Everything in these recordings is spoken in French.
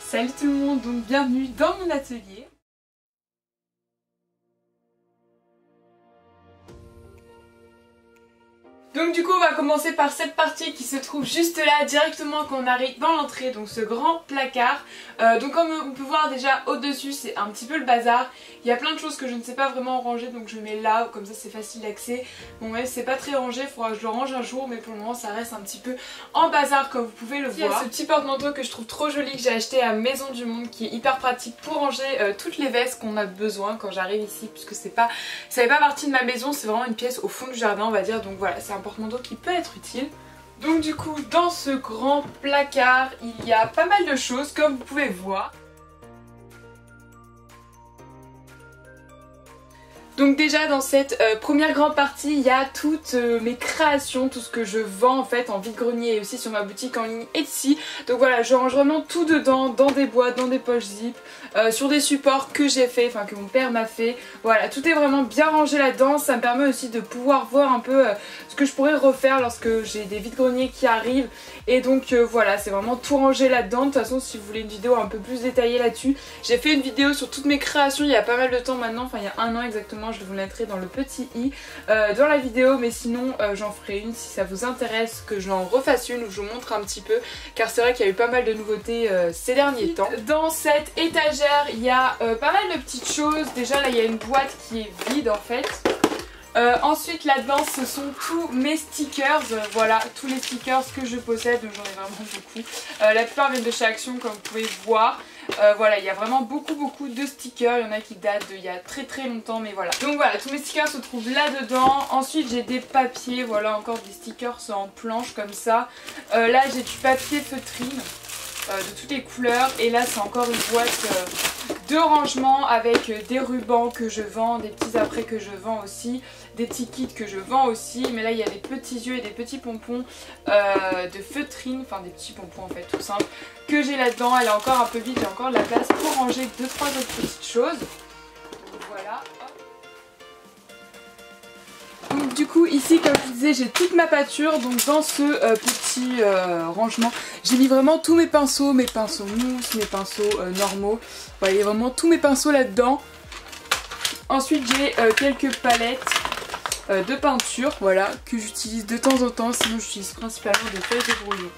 Salut tout le monde, donc bienvenue dans mon atelier. Donc du coup on va commencer par cette partie qui se trouve juste là, directement quand on arrive dans l'entrée, donc ce grand placard. Donc comme on peut voir déjà au-dessus c'est un petit peu le bazar. Il y a plein de choses que je ne sais pas vraiment ranger, donc je mets là, comme ça c'est facile d'accès. Bon ouais, c'est pas très rangé, il faudra que je le range un jour, mais pour le moment ça reste un petit peu en bazar comme vous pouvez le voir. Il y a ce petit porte-manteau que je trouve trop joli, que j'ai acheté à Maison du Monde, qui est hyper pratique pour ranger toutes les vestes qu'on a besoin quand j'arrive ici, puisque ça fait pas partie de ma maison, c'est vraiment une pièce au fond du jardin on va dire, donc voilà, c'est un porte-manteau qui peut être utile. Donc du coup dans ce grand placard il y a pas mal de choses comme vous pouvez voir. Donc déjà dans cette première grande partie il y a toutes mes créations, tout ce que je vends en fait en vide-grenier et aussi sur ma boutique en ligne Etsy. Donc voilà, je range vraiment tout dedans, dans des boîtes, dans des poches zip, sur des supports que j'ai fait, enfin que mon père m'a fait. Voilà, tout est vraiment bien rangé là-dedans, ça me permet aussi de pouvoir voir un peu ce que je pourrais refaire lorsque j'ai des vide-greniers qui arrivent. Et donc voilà, c'est vraiment tout rangé là-dedans. De toute façon si vous voulez une vidéo un peu plus détaillée là-dessus, j'ai fait une vidéo sur toutes mes créations il y a pas mal de temps maintenant, enfin il y a un an exactement. Je vous mettrai dans le petit i dans la vidéo, mais sinon j'en ferai une si ça vous intéresse, que j'en refasse une où je vous montre un petit peu, car c'est vrai qu'il y a eu pas mal de nouveautés ces derniers temps. Dans cette étagère il y a pas mal de petites choses. Déjà là il y a une boîte qui est vide en fait. Ensuite là-dedans ce sont tous mes stickers, voilà tous les stickers que je possède, donc j'en ai vraiment beaucoup. La plupart viennent de chez Action comme vous pouvez voir. Voilà, il y a vraiment beaucoup de stickers, il y en a qui datent d'il y a très longtemps, mais voilà. Donc voilà, tous mes stickers se trouvent là-dedans. Ensuite j'ai des papiers, voilà encore des stickers en planche comme ça. Là j'ai du papier feutrine de toutes les couleurs, et là c'est encore une boîte de rangement avec des rubans que je vends, des petits apprêts que je vends aussi, des petits kits que je vends aussi. Mais là il y a des petits yeux et des petits pompons de feutrine, enfin des petits pompons en fait tout simple, que j'ai là-dedans. Elle est encore un peu vide, j'ai encore de la place pour ranger 2-3 autres petites choses. Donc voilà. Donc du coup ici comme je vous disais j'ai toute ma pâture, donc dans ce petit rangement j'ai mis vraiment tous mes pinceaux mousse, mes pinceaux normaux. Voilà, il y a vraiment tous mes pinceaux là-dedans. Ensuite j'ai quelques palettes de peinture, voilà, que j'utilise de temps en temps, sinon j'utilise principalement des feuilles de brouillon.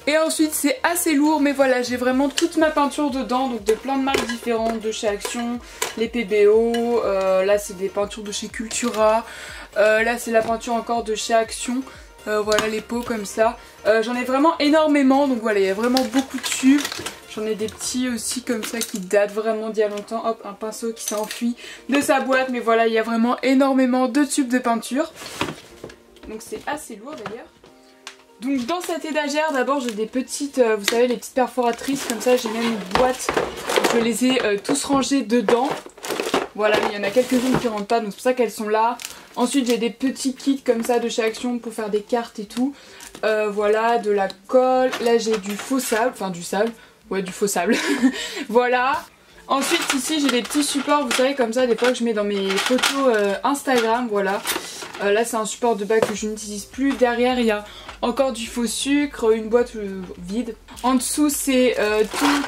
Et ensuite c'est assez lourd, mais voilà, j'ai vraiment toute ma peinture dedans, donc de plein de marques différentes, de chez Action, les PBO, là c'est des peintures de chez Cultura, là c'est la peinture encore de chez Action, voilà les pots comme ça. J'en ai vraiment énormément, donc voilà, il y a vraiment beaucoup de tubes. J'en ai des petits aussi comme ça qui datent vraiment d'il y a longtemps. Hop, un pinceau qui s'est enfui de sa boîte, mais voilà, il y a vraiment énormément de tubes de peinture. Donc c'est assez lourd d'ailleurs. Donc dans cette étagère d'abord j'ai des petites, vous savez les petites perforatrices comme ça, j'ai même une boîte, je les ai tous rangées dedans. Voilà, mais il y en a quelques-unes qui rentrent pas, donc c'est pour ça qu'elles sont là. Ensuite j'ai des petits kits comme ça de chez Action pour faire des cartes et tout. Voilà, de la colle, là j'ai du faux sable, enfin du sable, ouais du faux sable. Voilà. Ensuite ici j'ai des petits supports, vous savez comme ça des fois que je mets dans mes photos Instagram, voilà. Là c'est un support de bas que je n'utilise plus. Derrière il y a encore du faux sucre, une boîte vide. En dessous c'est tout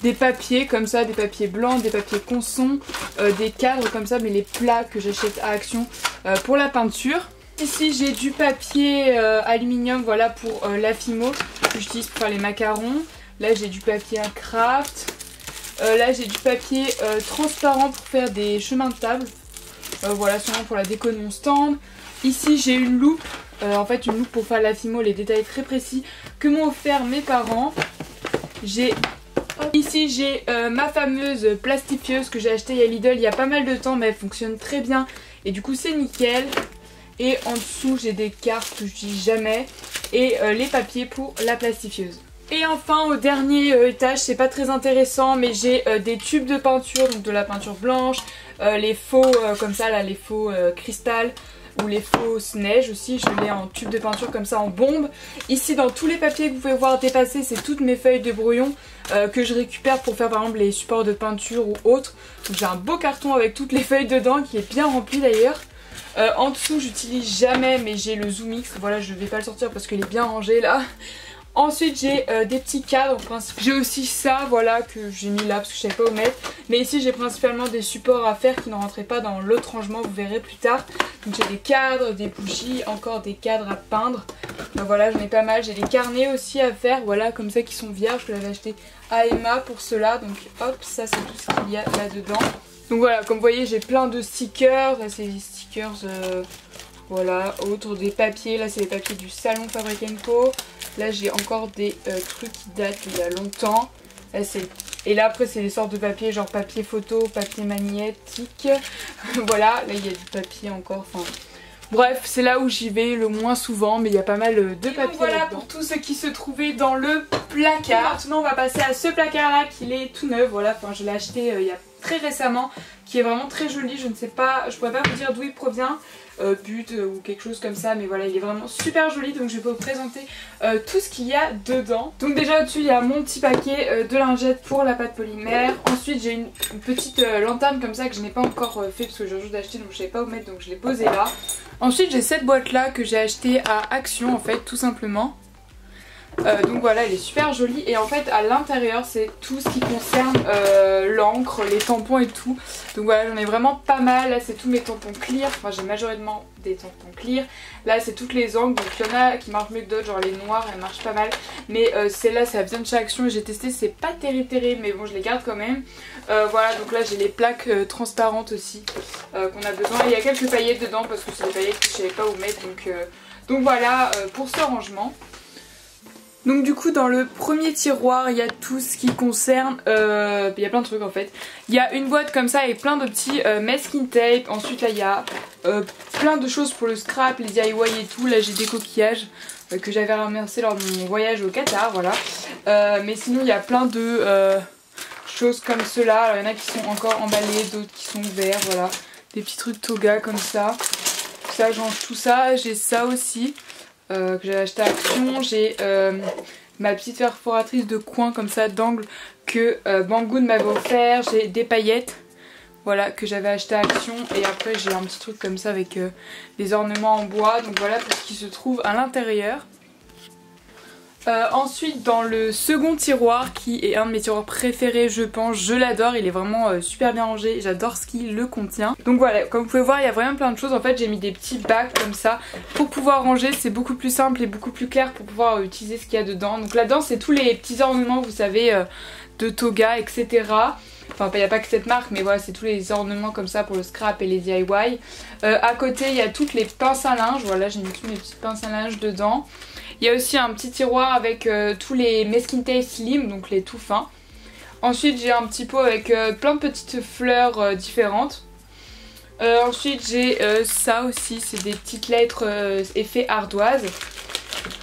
des papiers comme ça, des papiers blancs, des papiers conson, des cadres comme ça, mais les plats que j'achète à Action pour la peinture. Ici j'ai du papier aluminium, voilà, pour la Fimo que j'utilise pour faire les macarons. Là j'ai du papier craft. Là j'ai du papier transparent pour faire des chemins de table. Voilà, sûrement pour la déco de mon stand. Ici j'ai une loupe, en fait une loupe pour faire la Fimo, les détails très précis que m'ont offert mes parents. Ici j'ai ma fameuse plastifieuse que j'ai achetée à Lidl il y a pas mal de temps, mais elle fonctionne très bien et du coup c'est nickel. Et en dessous j'ai des cartes que je dis jamais et les papiers pour la plastifieuse. Et enfin au dernier étage, c'est pas très intéressant, mais j'ai des tubes de peinture, donc de la peinture blanche, les faux comme ça là, les faux cristal ou les fausses neiges aussi, je l'ai en tube de peinture comme ça en bombe. Ici dans tous les papiers que vous pouvez voir dépasser, c'est toutes mes feuilles de brouillon que je récupère pour faire par exemple les supports de peinture ou autres. Donc j'ai un beau carton avec toutes les feuilles dedans qui est bien rempli d'ailleurs. En dessous j'utilise jamais, mais j'ai le Zoom X, voilà je vais pas le sortir parce qu'il est bien rangé là. Ensuite j'ai des petits cadres, j'ai aussi ça voilà que j'ai mis là parce que je savais pas où mettre. Mais ici j'ai principalement des supports à faire qui ne rentraient pas dans l'autre rangement, vous verrez plus tard. Donc j'ai des cadres, des bougies, encore des cadres à peindre. Donc voilà, j'en ai pas mal. J'ai des carnets aussi à faire, voilà comme ça qui sont vierges. Je l'avais acheté à Emma pour cela. Donc hop, ça c'est tout ce qu'il y a là-dedans. Donc voilà, comme vous voyez j'ai plein de stickers. Là c'est des stickers voilà, autour des papiers. Là c'est les papiers du salon Fabric & Co. Là j'ai encore des trucs qui datent il y a longtemps. Là, et là après c'est des sortes de papiers genre papier photo, papier magnétique. Voilà, là il y a du papier encore, enfin... Bref, c'est là où j'y vais le moins souvent, mais il y a pas mal de papiers. Voilà pour tout ce qui se trouvait dans le placard. Maintenant on va passer à ce placard là qui est tout neuf, voilà, enfin je l'ai acheté il y a très récemment, qui est vraiment très joli, je ne sais pas, je pourrais pas vous dire d'où il provient, but ou quelque chose comme ça, mais voilà il est vraiment super joli, donc je vais vous présenter tout ce qu'il y a dedans. Donc déjà au-dessus il y a mon petit paquet de lingettes pour la pâte polymère. Ensuite j'ai une petite lanterne comme ça que je n'ai pas encore fait parce que je viens juste d'acheter, donc je savais pas où mettre, donc je l'ai posée là. Ensuite j'ai cette boîte là que j'ai achetée à Action en fait, tout simplement. Donc voilà, elle est super jolie et en fait à l'intérieur c'est tout ce qui concerne l'encre, les tampons et tout. Donc voilà, j'en ai vraiment pas mal. Là c'est tous mes tampons clear, enfin j'ai majoritairement des tampons clear. Là c'est toutes les encres, donc il y en a qui marchent mieux que d'autres, genre les noirs elles marchent pas mal. Mais celle-là ça vient de chez Action et j'ai testé, c'est pas terrible mais bon je les garde quand même. Voilà, donc là j'ai les plaques transparentes aussi qu'on a besoin. Il y a quelques paillettes dedans parce que c'est des paillettes que je savais pas où mettre, donc voilà pour ce rangement. Donc du coup dans le premier tiroir il y a tout ce qui concerne, il y a plein de trucs en fait. Il y a une boîte comme ça avec plein de petits masking tape. Ensuite là il y a plein de choses pour le scrap, les DIY et tout. Là j'ai des coquillages que j'avais ramassés lors de mon voyage au Qatar, voilà. Mais sinon il y a plein de choses comme cela. Alors il y en a qui sont encore emballés, d'autres qui sont ouverts, voilà. Des petits trucs toga comme ça. Ça je range tout ça, j'ai ça aussi. Que j'avais acheté à Action, j'ai ma petite perforatrice de coin comme ça d'angle que Banggood m'avait offert, j'ai des paillettes voilà que j'avais acheté à Action et après j'ai un petit truc comme ça avec des ornements en bois, donc voilà tout ce qui se trouve à l'intérieur. Ensuite dans le second tiroir qui est un de mes tiroirs préférés je pense, je l'adore, il est vraiment super bien rangé, j'adore ce qu'il le contient. Donc voilà, comme vous pouvez voir il y a vraiment plein de choses, en fait j'ai mis des petits bacs comme ça pour pouvoir ranger, c'est beaucoup plus simple et beaucoup plus clair pour pouvoir utiliser ce qu'il y a dedans. Donc là-dedans c'est tous les petits ornements vous savez de toga etc. Enfin il n'y a pas que cette marque mais voilà c'est tous les ornements comme ça pour le scrap et les DIY. À côté il y a toutes les pinces à linge, voilà j'ai mis toutes mes petites pinces à linge dedans. Il y a aussi un petit tiroir avec tous les masking tape slim, donc les tout fins. Ensuite j'ai un petit pot avec plein de petites fleurs différentes. Ensuite j'ai ça aussi, c'est des petites lettres effet ardoise.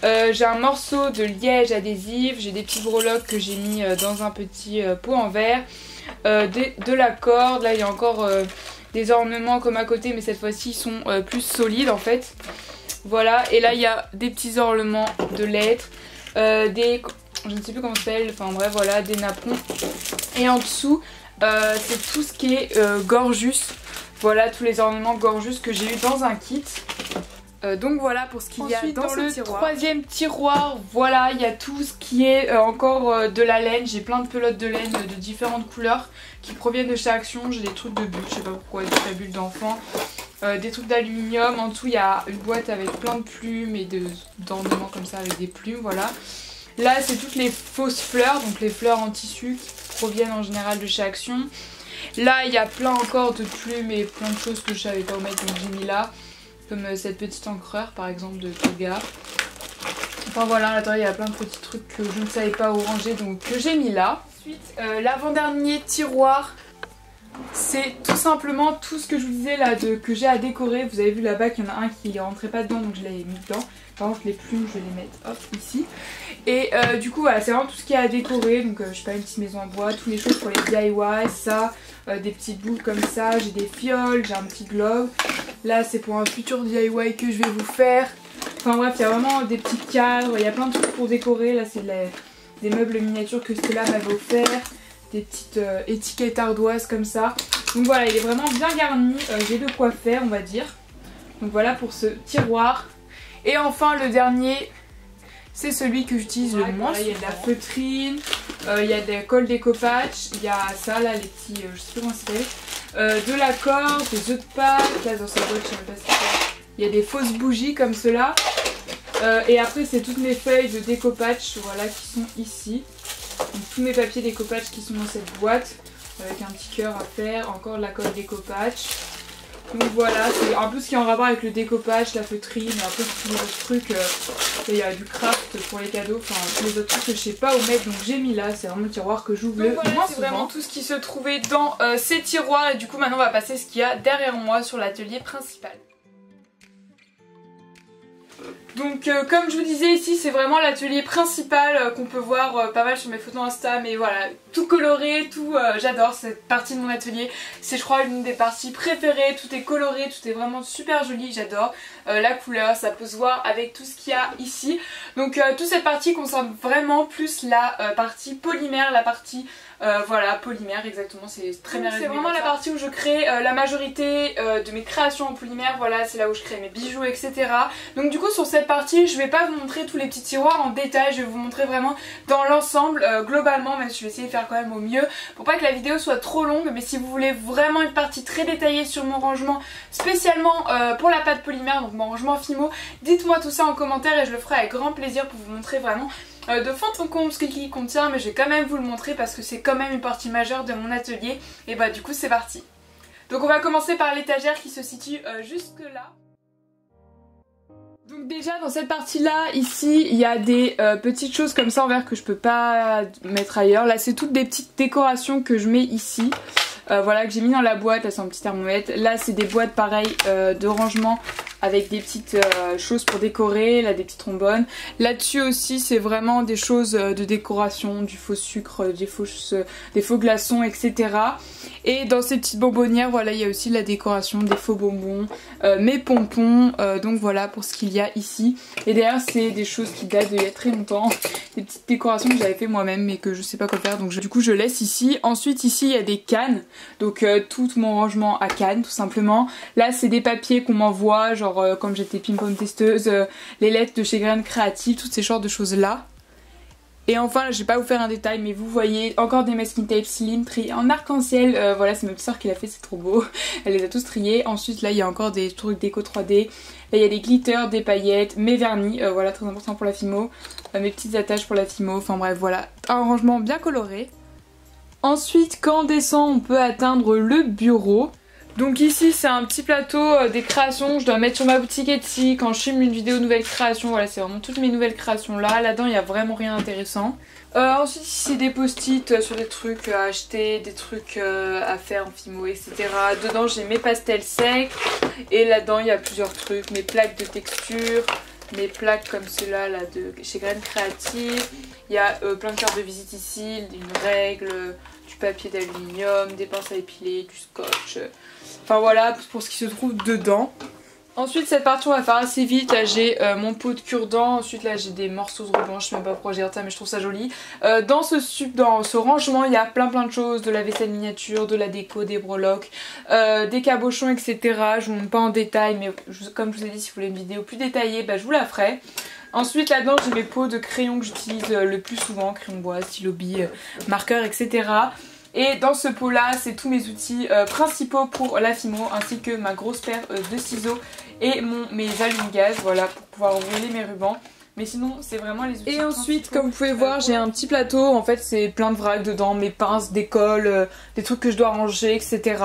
J'ai un morceau de liège adhésif, j'ai des petits breloques que j'ai mis dans un petit pot en verre. De la corde, là il y a encore des ornements comme à côté mais cette fois-ci ils sont plus solides en fait. Voilà, et là il y a des petits ornements de lettres, des, je ne sais plus comment ça s'appelle, enfin bref voilà, des napperons. Et en dessous c'est tout ce qui est Gorgeous, voilà tous les ornements Gorgeous que j'ai eu dans un kit. Donc voilà pour ce qu'il y a dans le troisième tiroir. Voilà, il y a tout ce qui est encore de la laine. J'ai plein de pelotes de laine de différentes couleurs qui proviennent de chez Action. J'ai des trucs de bulles, je sais pas pourquoi, des bulles d'enfants. Des trucs d'aluminium. En dessous il y a une boîte avec plein de plumes et d'ornements comme ça avec des plumes, voilà. Là c'est toutes les fausses fleurs, donc les fleurs en tissu qui proviennent en général de chez Action. Là il y a plein encore de plumes et plein de choses que je savais pas où mettre, donc j'ai mis là. Comme cette petite encreur par exemple de toga. Enfin voilà, à l'intérieur il y a plein de petits trucs que je ne savais pas où ranger, donc que j'ai mis là. Ensuite l'avant-dernier tiroir, c'est tout simplement tout ce que je vous disais là que j'ai à décorer. Vous avez vu là-bas qu'il y en a un qui rentrait pas dedans, donc je l'ai mis dedans. Par contre les plumes je vais les mettre hop ici. Et du coup voilà, c'est vraiment tout ce qu'il y a à décorer. Donc je sais pas, une petite maison en bois, toutes les choses pour les DIY, ça, des petites boules comme ça, j'ai des fioles, j'ai un petit globe. Là c'est pour un futur DIY que je vais vous faire. Enfin bref, il y a vraiment des petits cadres, il y a plein de trucs pour décorer. Là c'est des meubles miniatures que Stella m'avait offert. Des petites étiquettes ardoises comme ça. Donc voilà, il est vraiment bien garni, j'ai de quoi faire on va dire. Donc voilà pour ce tiroir. Et enfin le dernier c'est celui que j'utilise le moins. Il y a de la feutrine, il y a des colle découpage, il y a ça là, les petits, je sais pas comment ça s'appelle, de la corde, des œufs de Pâques, là dans sa boîte je sais même pas ce que c'est. Il y a des fausses bougies comme cela. Et après c'est toutes mes feuilles de découpage, voilà, qui sont ici. Donc, tous mes papiers découpage qui sont dans cette boîte, avec un petit cœur à faire, encore de la colle découpage. Donc voilà, c'est un peu ce qui est en rapport avec le découpage, la feutrine, et après tous les autres trucs, il y a du craft pour les cadeaux, enfin tous les autres trucs que je sais pas où mettre, donc j'ai mis là, c'est vraiment le tiroir que j'ouvre le moins souvent. C'est vraiment tout ce qui se trouvait dans ces tiroirs, et du coup maintenant on va passer ce qu'il y a derrière moi sur l'atelier principal. Donc comme je vous disais ici c'est vraiment l'atelier principal qu'on peut voir pas mal sur mes photos Insta, mais voilà, tout coloré, tout, j'adore cette partie de mon atelier, c'est je crois l'une des parties préférées, tout est coloré, tout est vraiment super joli, j'adore la couleur, ça peut se voir avec tout ce qu'il y a ici. Donc toute cette partie concerne vraiment plus la partie polymère, la partie voilà, polymère exactement, c'est très bien résumé. C'est vraiment la partie où je crée la majorité de mes créations en polymère, voilà, c'est là où je crée mes bijoux, etc. Donc du coup sur cette partie je vais pas vous montrer tous les petits tiroirs en détail, je vais vous montrer vraiment dans l'ensemble, globalement, même si je vais essayer de faire quand même au mieux pour pas que la vidéo soit trop longue, mais si vous voulez vraiment une partie très détaillée sur mon rangement, spécialement pour la pâte polymère, donc mon rangement Fimo, dites-moi tout ça en commentaire et je le ferai avec grand plaisir pour vous montrer vraiment de fond en comble ce qu'il contient, mais je vais quand même vous le montrer parce que c'est quand même une partie majeure de mon atelier. Et bah du coup c'est parti. Donc on va commencer par l'étagère qui se situe jusque là. Donc déjà dans cette partie là, ici il y a des petites choses comme ça en verre que je peux pas mettre ailleurs. Là c'est toutes des petites décorations que je mets ici. Voilà, que j'ai mis dans la boîte, là c'est un petit thermomètre. Là c'est des boîtes pareilles de rangement avec des petites choses pour décorer, là des petits trombones. Là-dessus aussi c'est vraiment des choses de décoration, du faux sucre, des faux glaçons, etc. Et dans ces petites bonbonnières, voilà, il y a aussi la décoration, des faux bonbons, mes pompons, donc voilà pour ce qu'il y a ici. Et derrière c'est des choses qui datent d'il y a très longtemps, des petites décorations que j'avais fait moi-même mais que je sais pas quoi faire, donc du coup je laisse ici. Ensuite ici il y a des cannes, donc tout mon rangement à cannes tout simplement. Là c'est des papiers qu'on m'envoie, genre comme j'étais ping-pong testeuse, les lettres de chez Graines Créatives, toutes ces genres de choses là. Et enfin, je vais pas vous faire un détail, mais vous voyez encore des masking tape slim triés en arc-en-ciel. Voilà, c'est ma petite soeur qui l'a fait, c'est trop beau. Elle les a tous triés. Ensuite, là, il y a encore des trucs déco 3D. Là, il y a des glitters, des paillettes, mes vernis. Voilà, très important pour la Fimo. Mes petites attaches pour la Fimo. Enfin bref, voilà. Un rangement bien coloré. Ensuite, quand on descend, on peut atteindre le bureau. Donc ici c'est un petit plateau des créations, je dois mettre sur ma boutique Etsy quand je filme une vidéo nouvelle création. Voilà, c'est vraiment toutes mes nouvelles créations là. Là-dedans il n'y a vraiment rien d'intéressant. Ensuite ici c'est des post-it sur des trucs à acheter, des trucs à faire en Fimo, etc. Dedans j'ai mes pastels secs et là-dedans il y a plusieurs trucs, mes plaques de texture, mes plaques comme ceux-là là, de chez Graines Créatives. Il y a plein de cartes de visite ici, une règle, du papier d'aluminium, des pinces à épiler, du scotch. Enfin voilà pour ce qui se trouve dedans. Ensuite cette partie on va faire assez vite. Là j'ai mon pot de cure-dent. Ensuite là j'ai des morceaux de ruban. Je sais même pas pourquoi j'ai ça mais je trouve ça joli. Dans ce rangement il y a plein de choses. De la vaisselle miniature, de la déco, des breloques, des cabochons, etc. Je vous montre pas en détail mais comme je vous ai dit si vous voulez une vidéo plus détaillée bah, je vous la ferai. Ensuite là-dedans j'ai mes pots de crayons que j'utilise le plus souvent. Crayon bois, stylo bille, marqueur, etc. Et dans ce pot là c'est tous mes outils principaux pour la Fimo, ainsi que ma grosse paire de ciseaux et mes allumes-gaz, voilà, pour pouvoir rouler mes rubans. Mais sinon c'est vraiment les outils. Et ensuite comme vous pouvez voir j'ai un petit plateau, en fait c'est plein de vrac dedans, mes pinces, des cols, des trucs que je dois ranger, etc.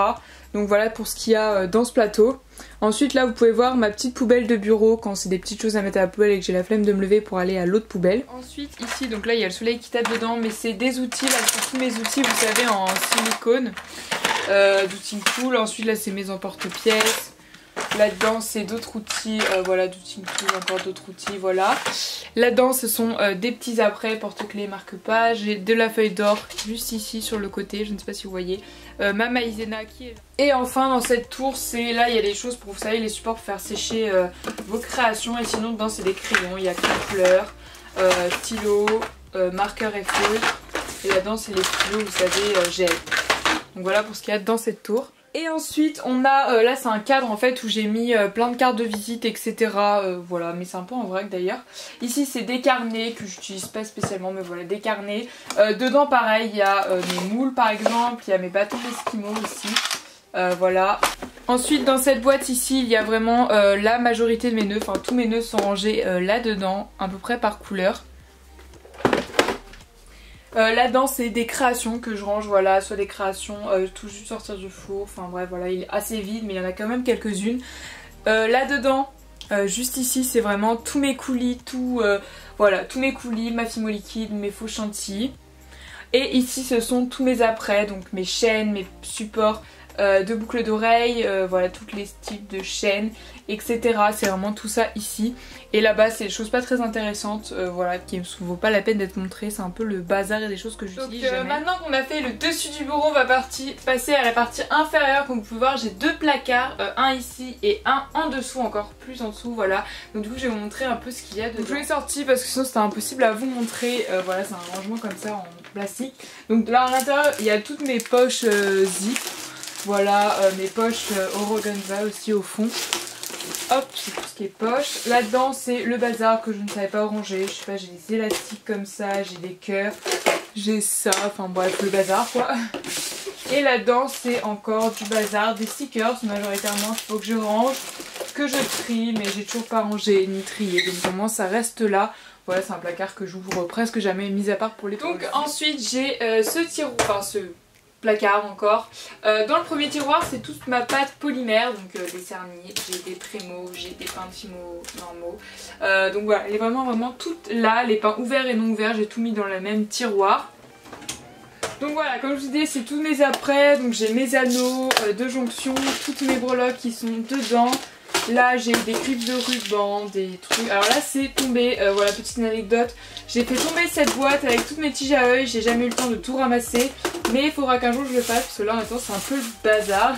Donc voilà pour ce qu'il y a dans ce plateau. Ensuite là vous pouvez voir ma petite poubelle de bureau quand c'est des petites choses à mettre à la poubelle et que j'ai la flemme de me lever pour aller à l'autre poubelle. Ensuite ici donc là il y a le soleil qui tape dedans mais c'est des outils, là c'est tous mes outils vous savez en silicone, d'outil cool. Ensuite là c'est mes emporte-pièces. Là-dedans c'est d'autres outils, voilà, d'outils cool, encore d'autres outils, voilà. Là-dedans ce sont des petits apprêts, porte-clés, marque-pages, j'ai de la feuille d'or juste ici sur le côté, je ne sais pas si vous voyez, ma maïzena qui est là. Et enfin dans cette tour, c'est là il y a les choses pour, vous savez, les supports pour faire sécher vos créations. Et sinon dedans c'est des crayons, il y a crayon couleur, stylo, marqueur et feutre. Et là-dedans c'est les stylos, vous savez, gel. Donc voilà pour ce qu'il y a dans cette tour. Et ensuite on a, là c'est un cadre en fait où j'ai mis plein de cartes de visite etc. Voilà, mais c'est un peu en vrac d'ailleurs. Ici c'est des carnets que j'utilise pas spécialement, mais voilà, des carnets. Dedans pareil, il y a mes moules par exemple, il y a mes bâtons d'esquimaux ici. Voilà. Ensuite dans cette boîte ici il y a vraiment la majorité de mes nœuds, enfin tous mes nœuds sont rangés là-dedans, à peu près par couleur. Là-dedans c'est des créations que je range, voilà, soit des créations tout juste sortir du four, enfin bref voilà, il est assez vide mais il y en a quand même quelques-unes. Là-dedans, juste ici c'est vraiment tous mes coulis, voilà, tous mes coulis, ma fimo liquide, mes faux chantilly. Et ici ce sont tous mes apprêts, donc mes chaînes, mes supports de boucles d'oreilles, voilà, tous les types de chaînes, etc. C'est vraiment tout ça ici. Et là-bas c'est des choses pas très intéressantes, voilà, qui ne vaut pas la peine d'être montrées. C'est un peu le bazar et des choses que j'utilise jamais. Maintenant qu'on a fait le dessus du bureau, on va passer à la partie inférieure. Comme vous pouvez voir, j'ai deux placards, un ici et un en dessous, encore plus en dessous, voilà. Donc du coup je vais vous montrer un peu ce qu'il y a dedans. Donc, je l'ai sorti parce que sinon c'était impossible à vous montrer. Voilà, c'est un rangement comme ça en plastique. Donc là à l'intérieur il y a toutes mes poches zip. Voilà, mes poches organza aussi au fond. Hop, c'est tout ce qui est poche. Là-dedans, c'est le bazar que je ne savais pas ranger. Je sais pas, j'ai des élastiques comme ça, j'ai des cœurs, j'ai ça, enfin bref, le bazar quoi. Et là-dedans, c'est encore du bazar, des stickers majoritairement. Il faut que je range, que je trie, mais j'ai toujours pas rangé ni trié. Donc vraiment, ça reste là. Voilà, c'est un placard que j'ouvre presque jamais, mis à part pour les trucs. Donc ensuite, j'ai ce tiroir, enfin ce placard encore. Dans le premier tiroir c'est toute ma pâte polymère, donc des cerniers, j'ai des trémaux, j'ai des pains de fimo normaux. Donc voilà, elle est vraiment toute là, les pains ouverts et non ouverts, j'ai tout mis dans le même tiroir. Donc voilà, comme je vous disais, c'est tous mes apprêts, donc j'ai mes anneaux de jonction, toutes mes breloques qui sont dedans. Là j'ai des griffes de ruban, des trucs. Alors là c'est tombé, voilà, petite anecdote. J'ai fait tomber cette boîte avec toutes mes tiges à œil, j'ai jamais eu le temps de tout ramasser. Mais il faudra qu'un jour je le fasse parce que là en même temps c'est un peu le bazar.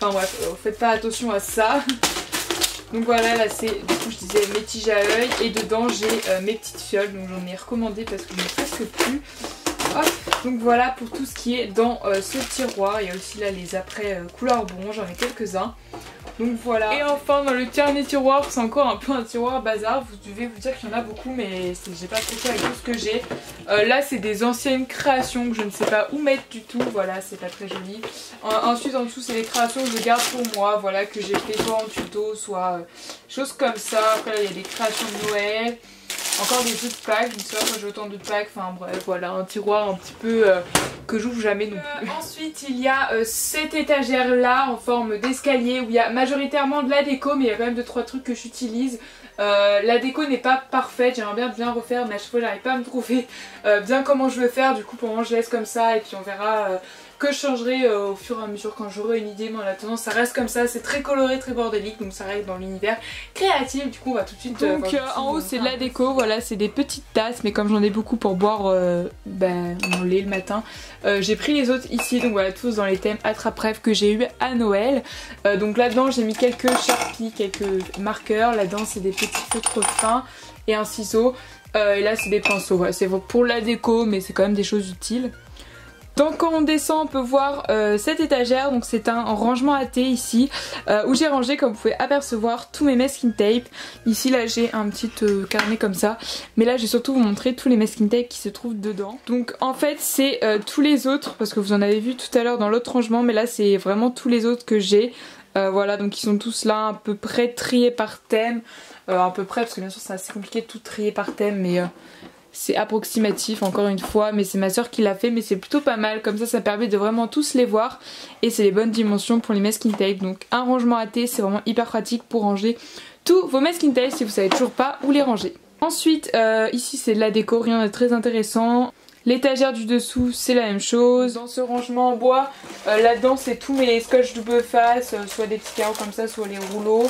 Enfin bref, faites pas attention à ça. Donc voilà, là c'est, du coup je disais, mes tiges à œil. Et dedans j'ai mes petites fioles, donc j'en ai recommandé parce que je n'ai presque plus. Hop. Donc voilà pour tout ce qui est dans ce tiroir. Il y a aussi là les apprêts couleur bronze, j'en ai quelques-uns. Donc voilà. Et enfin dans le dernier tiroir, c'est encore un peu un tiroir bazar. Vous devez vous dire qu'il y en a beaucoup mais j'ai pas trop fait avec tout ce que j'ai. Là c'est des anciennes créations que je ne sais pas où mettre du tout. Voilà, c'est pas très joli. Ensuite en dessous c'est des créations que je garde pour moi. Voilà, que j'ai fait soit en tuto, soit choses comme ça. Après là il y a des créations de Noël. Encore des autres packs, je ne sais pas pourquoi j'ai autant de packs, enfin bref voilà, un tiroir un petit peu que j'ouvre jamais non plus. Ensuite il y a cette étagère là en forme d'escalier où il y a majoritairement de la déco, mais il y a quand même 2-3 trucs que j'utilise. La déco n'est pas parfaite, j'aimerais bien refaire mais à chaque fois j'arrive pas à me trouver bien comment je veux faire. Du coup pour moi je laisse comme ça et puis on verra que je changerai au fur et à mesure quand j'aurai une idée. Mais en attendant ça reste comme ça, c'est très coloré, très bordélique, donc ça reste dans l'univers créatif. Du coup on va tout de suite... Donc en haut c'est de la déco, voilà, c'est des petites tasses, mais comme j'en ai beaucoup pour boire mon lait le matin, j'ai pris les autres ici. Donc voilà, tous dans les thèmes attrape-rêve que j'ai eu à Noël. Donc là-dedans j'ai mis quelques Sharpies, quelques marqueurs. Là-dedans c'est des petits feutres fins et un ciseau. Et là c'est des pinceaux, voilà, c'est pour la déco mais c'est quand même des choses utiles. Donc quand on descend on peut voir cette étagère, donc c'est un rangement à thé ici où j'ai rangé, comme vous pouvez apercevoir, tous mes masking tape. Ici là j'ai un petit carnet comme ça, mais là je vais surtout vous montrer tous les masking tape qui se trouvent dedans. Donc en fait c'est tous les autres, parce que vous en avez vu tout à l'heure dans l'autre rangement, mais là c'est vraiment tous les autres que j'ai. Voilà, donc ils sont tous là à peu près triés par thème, à peu près, parce que bien sûr c'est assez compliqué de tout trier par thème, mais... c'est approximatif encore une fois, mais c'est ma soeur qui l'a fait, mais c'est plutôt pas mal, comme ça permet de vraiment tous les voir et c'est les bonnes dimensions pour les masking tape. Donc un rangement à thé c'est vraiment hyper pratique pour ranger tous vos masking tape si vous savez toujours pas où les ranger. Ensuite ici c'est de la déco, rien de très intéressant. L'étagère du dessous c'est la même chose. Dans ce rangement en bois, là-dedans c'est tous mes scotch double face, soit des petits carreaux comme ça, soit les rouleaux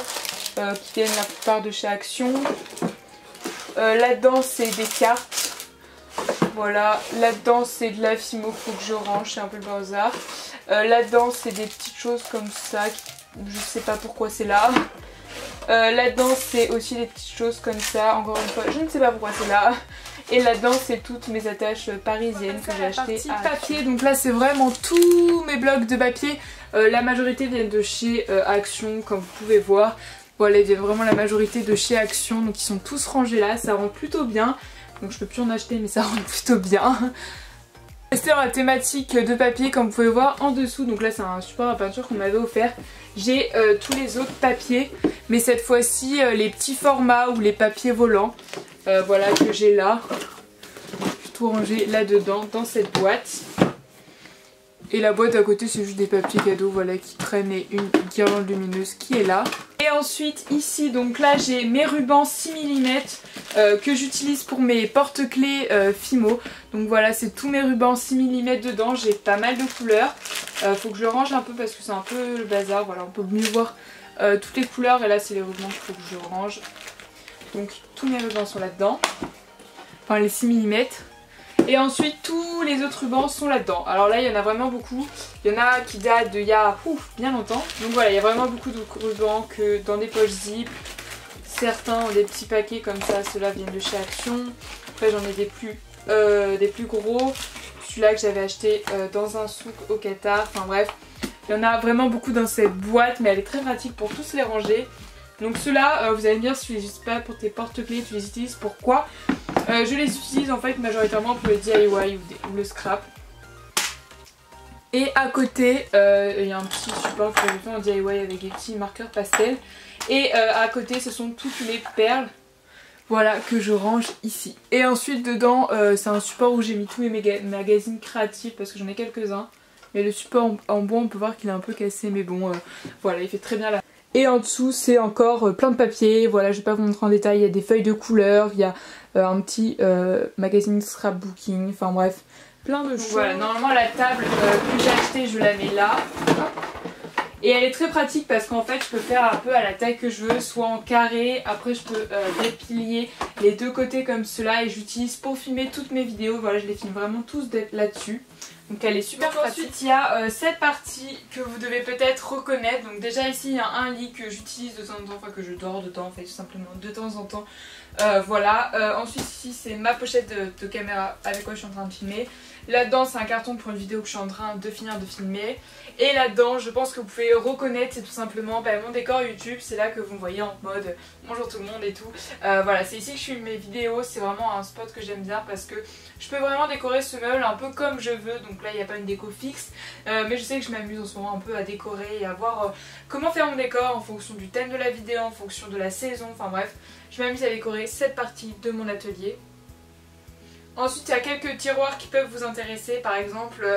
qui viennent la plupart de chez Action. Là-dedans c'est des cartes, voilà, là-dedans c'est de la fimo, faut que je range, c'est un peu le bazar. Là-dedans c'est des petites choses comme ça, je sais pas pourquoi c'est là. Là-dedans c'est aussi des petites choses comme ça, encore une fois je ne sais pas pourquoi c'est là. Et là-dedans c'est toutes mes attaches parisiennes que j'ai achetées à papier. Donc là c'est vraiment tous mes blocs de papier. La majorité viennent de chez Action, comme vous pouvez voir. Voilà, il y a vraiment la majorité de chez Action, donc ils sont tous rangés là, ça rend plutôt bien. Donc je peux plus en acheter mais ça rend plutôt bien. Rester dans la thématique de papier, comme vous pouvez voir en dessous, donc là c'est un support à peinture qu'on m'avait offert. J'ai tous les autres papiers, mais cette fois-ci les petits formats ou les papiers volants. Voilà que j'ai là. J'ai tout rangé là-dedans, dans cette boîte. Et la boîte à côté c'est juste des papiers cadeaux, voilà, qui traînent, et une guirlande lumineuse qui est là. Et ensuite ici, donc là j'ai mes rubans 6 mm que j'utilise pour mes porte-clés Fimo. Donc voilà, c'est tous mes rubans 6 mm dedans, j'ai pas mal de couleurs. Faut que je le range un peu parce que c'est un peu le bazar, voilà, on peut mieux voir toutes les couleurs. Et là c'est les rubans qu'il faut que je range. Donc tous mes rubans sont là-dedans, enfin les 6 mm. Et ensuite tous les autres rubans sont là-dedans. Alors là il y en a vraiment beaucoup. Il y en a qui datent d'il y a bien longtemps. Donc voilà, il y a vraiment beaucoup de rubans que dans des poches zip. Certains ont des petits paquets comme ça, ceux-là viennent de chez Action. Après j'en ai des plus gros. Celui-là que j'avais acheté dans un souk au Qatar. Enfin bref, il y en a vraiment beaucoup dans cette boîte, mais elle est très pratique pour tous les ranger. Donc ceux-là, vous allez me dire si tu les utilises pas pour tes porte-clés, tu les utilises pourquoi? Je les utilise en fait majoritairement pour les DIY ou le scrap. Et à côté, il y a un petit support que j'ai fait en DIY avec des petits marqueurs pastel. Et à côté, ce sont toutes les perles, voilà, que je range ici. Et ensuite dedans, c'est un support où j'ai mis tous mes magazines créatifs parce que j'en ai quelques-uns. Mais le support en bois, on peut voir qu'il est un peu cassé, mais bon, voilà, il fait très bien là. Et en dessous c'est encore plein de papier, voilà, je vais pas vous montrer en détail, il y a des feuilles de couleurs, il y a un petit magazine scrapbooking, enfin bref, plein de choses. Voilà, normalement la table que j'ai achetée je la mets là. Et elle est très pratique parce qu'en fait je peux faire un peu à la taille que je veux, soit en carré, après je peux déplier les deux côtés comme cela et j'utilise pour filmer toutes mes vidéos, voilà, je les filme vraiment tous là-dessus. Donc elle est super pratique. Ensuite il y a cette partie que vous devez peut-être reconnaître. Donc déjà ici il y a un lit que j'utilise de temps en temps, enfin que je dors dedans en fait tout simplement de temps en temps. Voilà, ensuite ici c'est ma pochette de caméra avec quoi je suis en train de filmer. Là-dedans c'est un carton pour une vidéo que je suis en train de finir de filmer. Et là-dedans je pense que vous pouvez reconnaître, c'est tout simplement mon décor YouTube. C'est là que vous me voyez en mode bonjour tout le monde et tout. Voilà, c'est ici que je filme mes vidéos. C'est vraiment un spot que j'aime bien parce que je peux vraiment décorer ce meuble un peu comme je veux. Donc là il n'y a pas une déco fixe, mais je sais que je m'amuse en ce moment un peu à décorer et à voir comment faire mon décor en fonction du thème de la vidéo, en fonction de la saison, enfin bref. Je m'amuse à décorer cette partie de mon atelier. Ensuite il y a quelques tiroirs qui peuvent vous intéresser, par exemple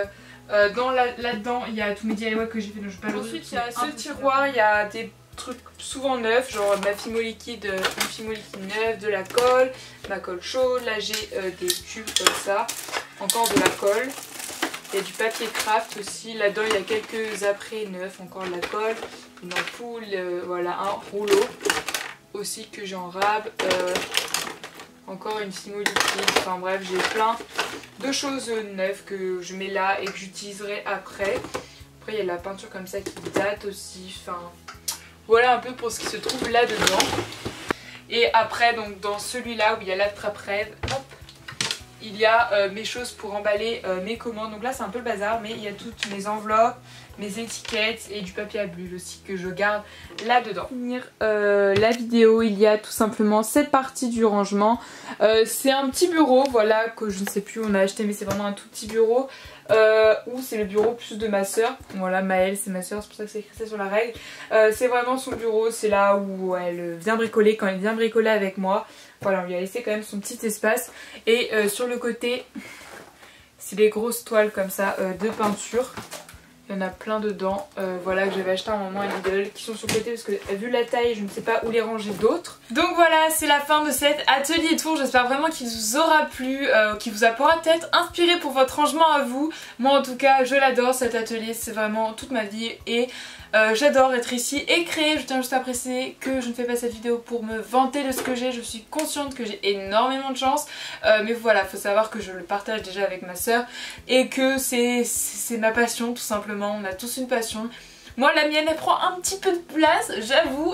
là-dedans il y a tous mes DIY que j'ai fait, donc je vais pas le dire. Ensuite il y a ce tiroir, il y a des trucs souvent neufs, genre ma Fimo liquide, une Fimo liquide neuve, de la colle, ma colle chaude, là j'ai des tubes comme ça, encore de la colle. Il y a du papier craft aussi, là-dedans il y a quelques apprêts neufs, encore de la colle, une ampoule, voilà, un rouleau aussi que j'en rabe, encore une Fimo liquide, enfin bref j'ai plein de choses neuves que je mets là et que j'utiliserai après. Après il y a de la peinture comme ça qui date aussi, enfin voilà un peu pour ce qui se trouve là-dedans. Et après donc dans celui-là où il y a l'attrape-rêve, hop, il y a mes choses pour emballer mes commandes. Donc là c'est un peu le bazar, mais il y a toutes mes enveloppes, mes étiquettes et du papier à bulles aussi que je garde là-dedans. Pour finir la vidéo, il y a tout simplement cette partie du rangement. C'est un petit bureau, voilà, que je ne sais plus où on a acheté, mais c'est vraiment un tout petit bureau. Où c'est le bureau plus de ma soeur. Voilà, Maëlle c'est ma soeur, c'est pour ça que c'est écrit ça sur la règle. C'est vraiment son bureau, c'est là où elle vient bricoler quand elle vient bricoler avec moi. Voilà, on lui a laissé quand même son petit espace. Et sur le côté, c'est des grosses toiles comme ça de peinture. Il y en a plein dedans, voilà, que j'avais acheté à un moment à Lidl, qui sont sur le côté parce que vu la taille, je ne sais pas où les ranger d'autres. Donc voilà, c'est la fin de cet atelier tour. J'espère vraiment qu'il vous aura plu, qu'il vous a peut-être inspiré pour votre rangement à vous. Moi en tout cas, je l'adore cet atelier, c'est vraiment toute ma vie et j'adore être ici et créer. Je tiens juste à préciser que je ne fais pas cette vidéo pour me vanter de ce que j'ai. Je suis consciente que j'ai énormément de chance, mais voilà, faut savoir que je le partage déjà avec ma soeur et que c'est ma passion tout simplement. On a tous une passion. Moi la mienne elle prend un petit peu de place, j'avoue.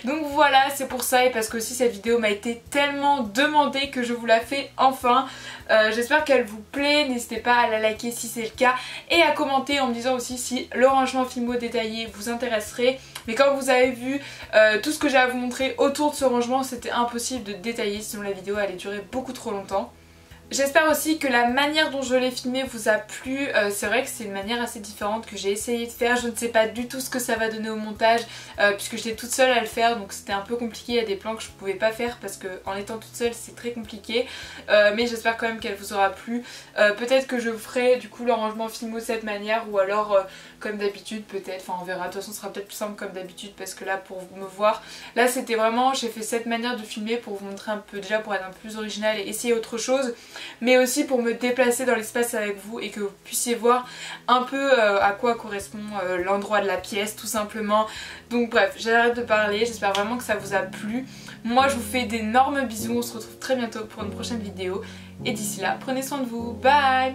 Donc voilà, c'est pour ça et parce que aussi cette vidéo m'a été tellement demandée que je vous la fais enfin. J'espère qu'elle vous plaît, n'hésitez pas à la liker si c'est le cas et à commenter en me disant aussi si le rangement Fimo détaillé vous intéresserait. Mais comme vous avez vu, tout ce que j'ai à vous montrer autour de ce rangement, c'était impossible de détailler sinon la vidéo allait durer beaucoup trop longtemps. J'espère aussi que la manière dont je l'ai filmé vous a plu. C'est vrai que c'est une manière assez différente que j'ai essayé de faire. Je ne sais pas du tout ce que ça va donner au montage puisque j'étais toute seule à le faire, donc c'était un peu compliqué. Il y a des plans que je ne pouvais pas faire parce qu'en étant toute seule c'est très compliqué. Mais j'espère quand même qu'elle vous aura plu. Peut-être que je ferai du coup le rangement Fimo de cette manière ou alors comme d'habitude peut-être. Enfin on verra, de toute façon ce sera peut-être plus simple comme d'habitude parce que là pour me voir, là c'était vraiment, j'ai fait cette manière de filmer pour vous montrer un peu déjà pour être un peu plus original et essayer autre chose. Mais aussi pour me déplacer dans l'espace avec vous et que vous puissiez voir un peu à quoi correspond l'endroit de la pièce tout simplement. Donc bref, j'arrête de parler, j'espère vraiment que ça vous a plu. Moi je vous fais d'énormes bisous, on se retrouve très bientôt pour une prochaine vidéo. Et d'ici là, prenez soin de vous, bye.